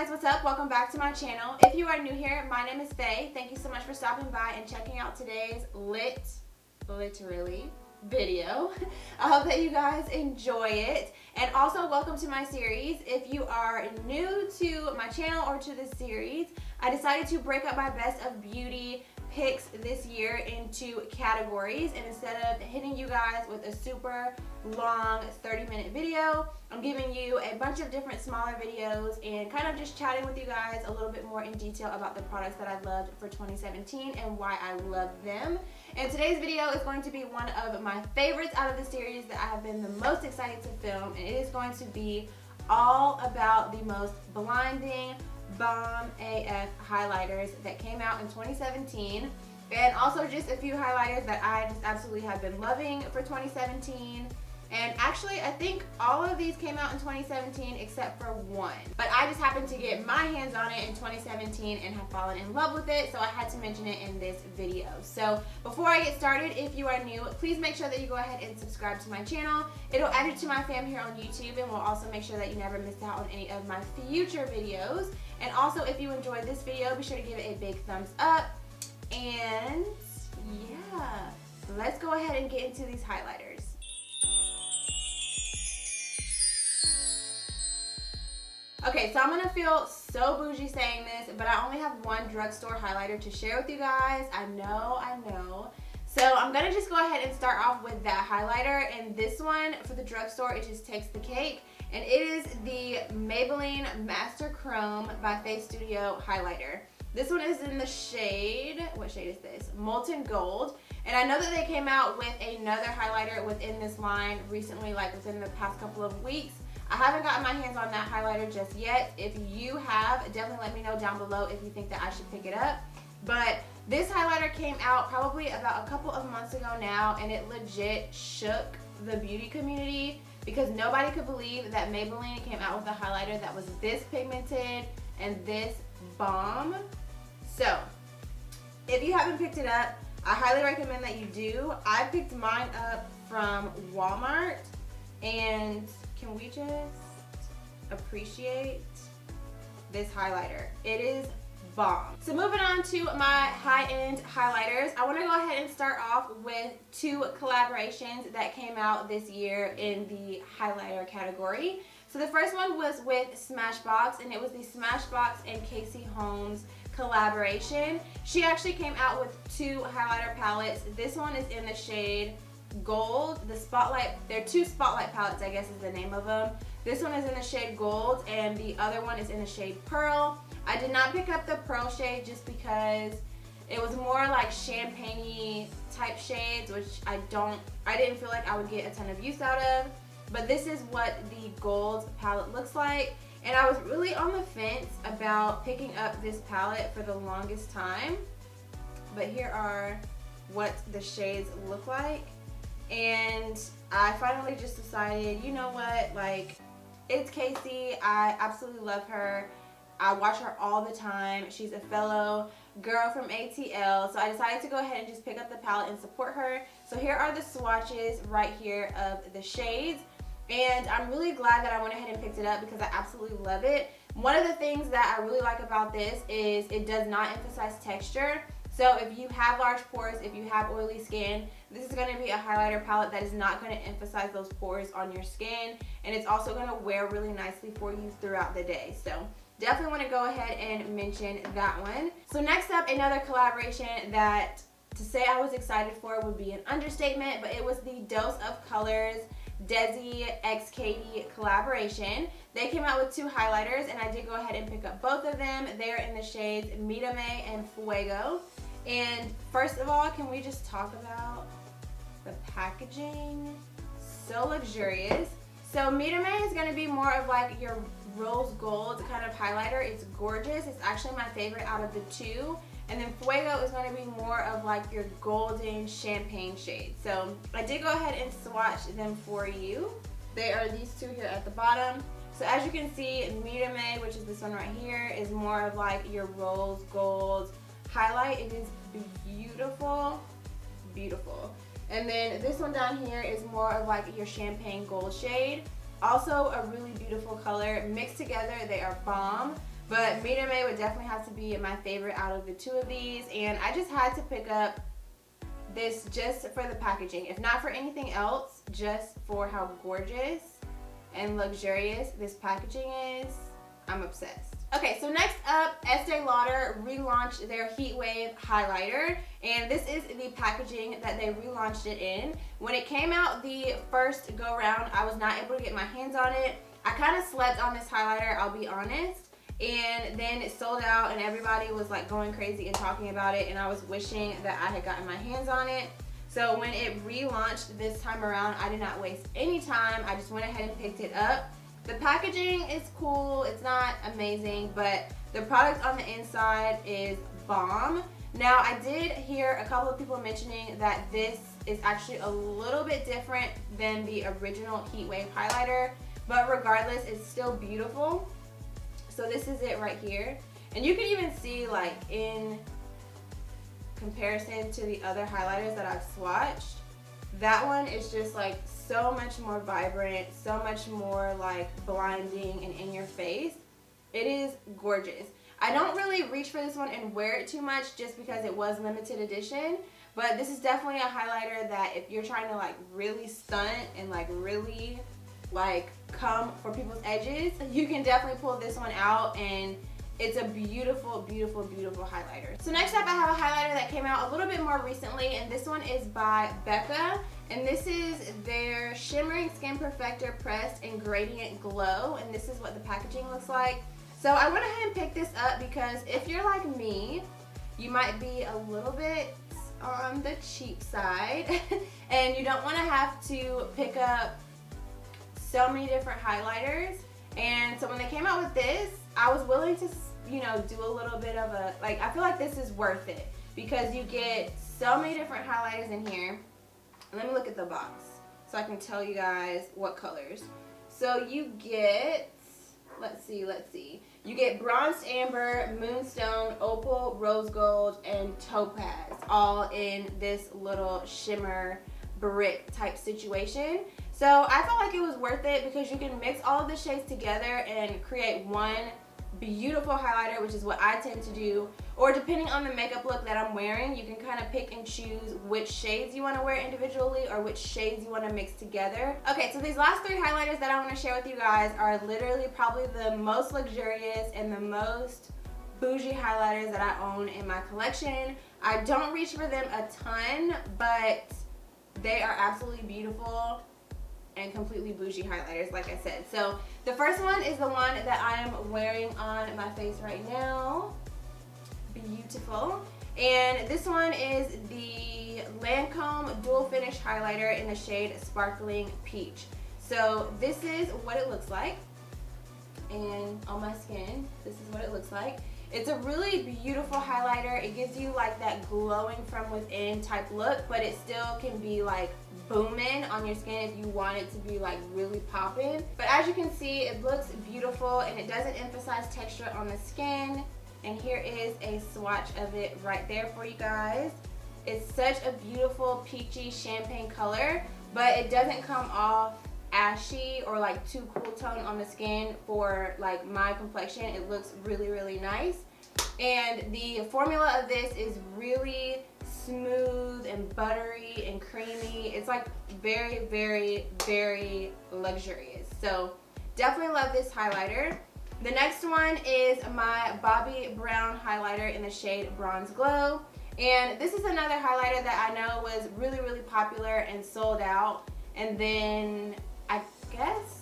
guys, what's up? Welcome back to my channel. If you are new here, my name is Faye. Thank you so much for stopping by and checking out today's literally video. I hope that you guys enjoy it. And also welcome to my series. If you are new to my channel or to this series, I decided to break up my best of beauty picks this year into categories, and instead of hitting you guys with a super long 30-minute video, I'm giving you a bunch of different smaller videos and kind of just chatting with you guys a little bit more in detail about the products that I loved for 2017 and why I love them. And today's video is going to be one of my favorites out of the series that I have been the most excited to film, and it is going to be all about the most blinding bomb AF highlighters that came out in 2017, and also just a few highlighters that I just absolutely have been loving for 2017. And actually, I think all of these came out in 2017 except for one. But I just happened to get my hands on it in 2017 and have fallen in love with it, so I had to mention it in this video. So before I get started, if you are new, please make sure that you go ahead and subscribe to my channel. It'll add you to my fam here on YouTube, and will also make sure that you never miss out on any of my future videos. And also, if you enjoyed this video, be sure to give it a big thumbs up. And yeah, let's go ahead and get into these highlighters. Okay, so I'm gonna feel so bougie saying this, but I only have one drugstore highlighter to share with you guys. I know. So I'm gonna just go ahead and start off with that highlighter, and this one for the drugstore, it just takes the cake. And it is the Maybelline Master Chrome by Face Studio highlighter. This one is in the shade, what shade is this? Molten Gold. And I know that they came out with another highlighter within this line recently, like within the past couple of weeks. I haven't gotten my hands on that highlighter just yet. If you have, definitely let me know down below if you think that I should pick it up. But this highlighter came out probably about a couple of months ago now, and it legit shook the beauty community because nobody could believe that Maybelline came out with a highlighter that was this pigmented and this bomb. So if you haven't picked it up, I highly recommend that you do. I picked mine up from Walmart, and can we just appreciate this highlighter? It is bomb. So moving on to my high-end highlighters, I want to go ahead and start off with two collaborations that came out this year in the highlighter category. So the first one was with Smashbox, and it was the Smashbox and Casey Holmes collaboration. She actually came out with two highlighter palettes. This one is in the shade Gold, the Spotlight. They're two Spotlight palettes, I guess is the name of them. This one is in the shade Gold, and the other one is in the shade Pearl. I did not pick up the Pearl shade just because it was more like champagne-y type shades, which I didn't feel like I would get a ton of use out of. But this is what the Gold palette looks like, and I was really on the fence about picking up this palette for the longest time. But here are what the shades look like. And I finally just decided, you know what, like, it's Casey. I absolutely love her. I watch her all the time. She's a fellow girl from ATL. So I decided to go ahead and just pick up the palette and support her. So here are the swatches right here of the shades. And I'm really glad that I went ahead and picked it up because I absolutely love it. One of the things that I really like about this is it does not emphasize texture. So if you have large pores, if you have oily skin, this is going to be a highlighter palette that is not going to emphasize those pores on your skin. And it's also going to wear really nicely for you throughout the day. So definitely want to go ahead and mention that one. So next up, another collaboration that to say I was excited for would be an understatement, but it was the Dose of Colors Desi x Katie collaboration. They came out with two highlighters, and I did go ahead and pick up both of them. They're in the shades Midame and Fuego. And first of all, can we just talk about the packaging? So luxurious. So Midame is going to be more of like your rose gold kind of highlighter. It's gorgeous. It's actually my favorite out of the two. And then Fuego is going to be more of like your golden champagne shade. So I did go ahead and swatch them for you. They are these two here at the bottom. So as you can see, Midame, which is this one right here, is more of like your rose gold highlight. It is beautiful, beautiful. And then this one down here is more of like your champagne gold shade. Also a really beautiful color. Mixed together, they are bomb. But Minute Maid would definitely have to be my favorite out of the two of these, and I just had to pick up this just for the packaging. If not for anything else, just for how gorgeous and luxurious this packaging is. I'm obsessed. Okay, so next up, Este Lauder relaunched their Heat Wave highlighter, and this is the packaging that they relaunched it in. When it came out the first go round, I was not able to get my hands on it. I kind of slept on this highlighter, I'll be honest, and then it sold out and everybody was like going crazy and talking about it, and I was wishing that I had gotten my hands on it. So when it relaunched this time around, I did not waste any time. I just went ahead and picked it up. The packaging is cool, it's not amazing, but the product on the inside is bomb. Now, I did hear a couple of people mentioning that this is actually a little bit different than the original Heat Wave highlighter, but regardless, it's still beautiful. So this is it right here. And you can even see, like, in comparison to the other highlighters that I've swatched, that one is just like so much more vibrant, so much more like blinding and in your face. It is gorgeous. I don't really reach for this one and wear it too much just because it was limited edition, but this is definitely a highlighter that if you're trying to like really stunt and like really like come for people's edges, you can definitely pull this one out, and it's a beautiful, beautiful, beautiful highlighter. So next up, I have a highlighter that came out a little bit more recently, and this one is by Becca, and this is their Shimmering Skin Perfector Pressed and Gradient Glow, and this is what the packaging looks like. So I went ahead and picked this up because if you're like me, you might be a little bit on the cheap side and you don't want to have to pick up so many different highlighters. And so when they came out with this, I was willing to, you know, do a little bit of a, like, I feel like this is worth it because you get so many different highlighters in here. Let me look at the box so I can tell you guys what colors. So you get, let's see. You get Bronzed Amber, Moonstone, Opal, Rose Gold, and Topaz, all in this little shimmer brick type situation. So I felt like it was worth it because you can mix all of the shades together and create one beautiful highlighter, which is what I tend to do. Or depending on the makeup look that I'm wearing, you can kind of pick and choose which shades you want to wear individually or which shades you want to mix together. Okay, so these last three highlighters that I want to share with you guys are literally probably the most luxurious and the most bougie highlighters that I own in my collection. I don't reach for them a ton, but they are absolutely beautiful and completely bougie highlighters, like I said. So the first one is the one that I am wearing on my face right now. Beautiful. And this one is the Lancome Dual Finish Highlighter in the shade Sparkling Peach. So this is what it looks like. And on my skin, this is what it looks like. It's a really beautiful highlighter. It gives you like that glowing from within type look, but it still can be like booming on your skin if you want it to be like really popping. But as you can see, it looks beautiful and it doesn't emphasize texture on the skin. And here is a swatch of it right there for you guys. It's such a beautiful peachy champagne color, but it doesn't come off ashy or like too cool tone on the skin for like my complexion. It looks really, really nice. And the formula of this is really smooth and buttery and creamy. It's like very, very, very luxurious. So definitely love this highlighter. The next one is my Bobbi Brown highlighter in the shade Bronze Glow. And this is another highlighter that I know was really, really popular and sold out. And then I guess,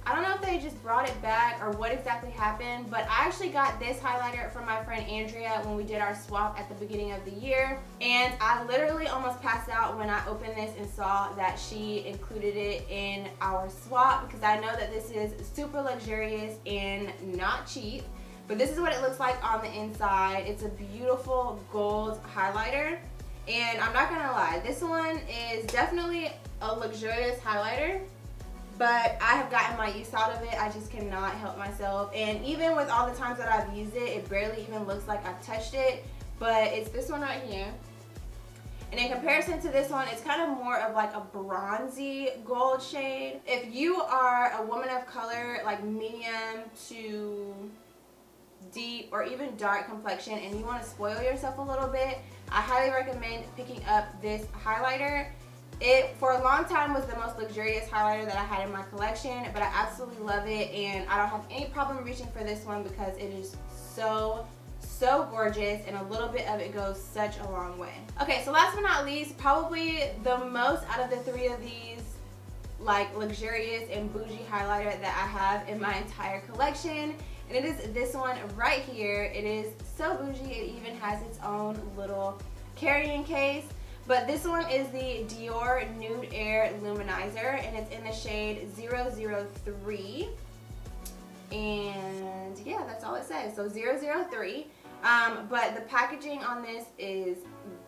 I don't know if they just brought it back or what exactly happened, but I actually got this highlighter from my friend Andrea when we did our swap at the beginning of the year. And I literally almost passed out when I opened this and saw that she included it in our swap, because I know that this is super luxurious and not cheap. But this is what it looks like on the inside. It's a beautiful gold highlighter. And I'm not gonna lie, this one is definitely a luxurious highlighter, but I have gotten my use out of it. I just cannot help myself. And even with all the times that I've used it, it barely even looks like I've touched it. But it's this one right here. And in comparison to this one, it's kind of more of like a bronzy gold shade. If you are a woman of color, like medium to deep, or even dark complexion and you want to spoil yourself a little bit, I highly recommend picking up this highlighter. It, for a long time, was the most luxurious highlighter that I had in my collection, but I absolutely love it, and I don't have any problem reaching for this one because it is so gorgeous, and a little bit of it goes such a long way. Okay, so last but not least, probably the most out of the three of these like luxurious and bougie highlighter that I have in my entire collection, and it is this one right here. It is so bougie, it even has its own little carrying case. But this one is the Dior Nude Air Luminizer, and it's in the shade 003. And yeah, that's all it says. So 003. But the packaging on this is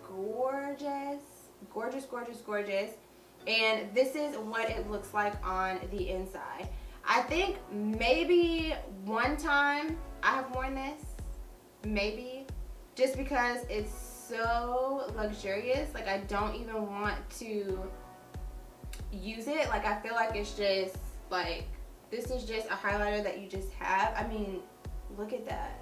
gorgeous. Gorgeous, gorgeous, gorgeous. And this is what it looks like on the inside. I think maybe one time I have worn this. Maybe. Just because it's so luxurious, like I don't even want to use it. Like I feel like it's just like, this is just a highlighter that you just have. I mean, look at that.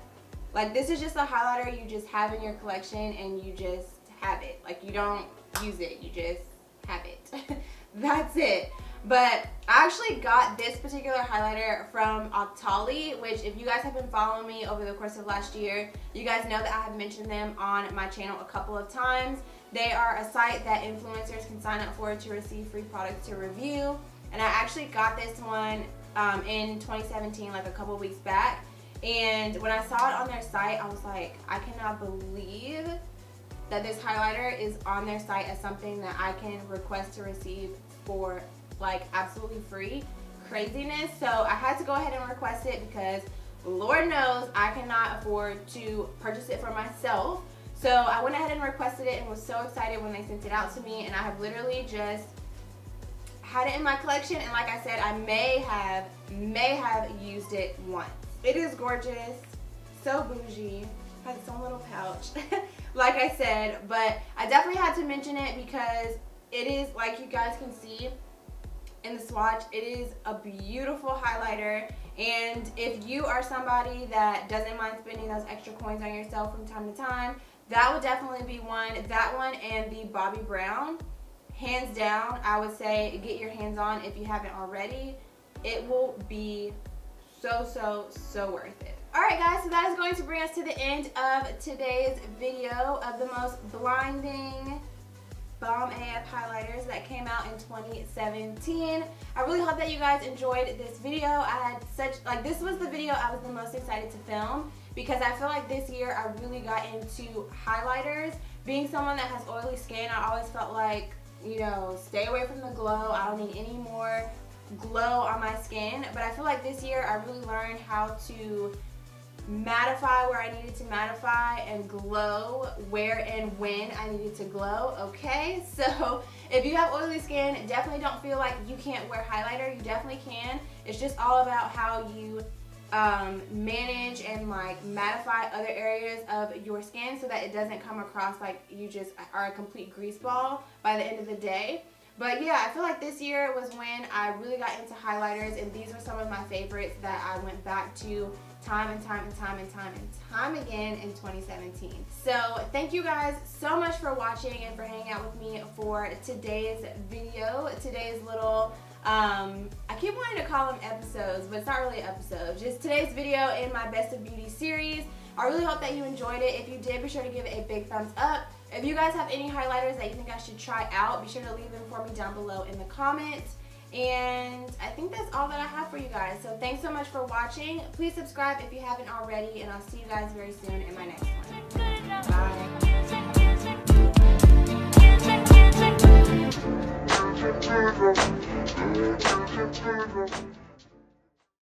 Like this is just a highlighter you just have in your collection and you just have it. Like you don't use it, you just have it. That's it. But I actually got this particular highlighter from Octoly, which if you guys have been following me over the course of last year, you guys know that I have mentioned them on my channel a couple of times. They are a site that influencers can sign up for to receive free products to review. And I actually got this one in 2017, like a couple weeks back. And when I saw it on their site, I was like, I cannot believe that this highlighter is on their site as something that I can request to receive for like absolutely free. Craziness. So I had to go ahead and request it because Lord knows I cannot afford to purchase it for myself. So I went ahead and requested it and was so excited when they sent it out to me, and I have literally just had it in my collection, and like I said, I may have used it once. It is gorgeous, so bougie, has its own little pouch like I said, but I definitely had to mention it because it is, like you guys can see in the swatch, it is a beautiful highlighter. And if you are somebody that doesn't mind spending those extra coins on yourself from time to time, that would definitely be one. That one and the Bobbi Brown, hands down, I would say get your hands on if you haven't already. It will be so worth it. Alright guys, so that is going to bring us to the end of today's video of the most blinding bomb AF highlighters that came out in 2017. I really hope that you guys enjoyed this video. I had this was the video I was the most excited to film because I feel like this year I really got into highlighters. Being someone that has oily skin, I always felt like, you know, stay away from the glow. I don't need any more glow on my skin. But I feel like this year I really learned how to mattify where I needed to mattify and glow where and when I needed to glow. Okay, so if you have oily skin, definitely don't feel like you can't wear highlighter. You definitely can. It's just all about how you manage and like mattify other areas of your skin so that it doesn't come across like you just are a complete grease ball by the end of the day. But yeah, I feel like this year was when I really got into highlighters, and these were some of my favorites that I went back to time and time again in 2017. So thank you guys so much for watching and for hanging out with me for today's video, today's little I keep wanting to call them episodes, but it's not really an episode, just today's video in my Best of Beauty series. I really hope that you enjoyed it. If you did, be sure to give it a big thumbs up. If you guys have any highlighters that you think I should try out, be sure to leave them for me down below in the comments. And I think that's all that I have for you guys. So thanks so much for watching. Please subscribe if you haven't already, and I'll see you guys very soon in my next one.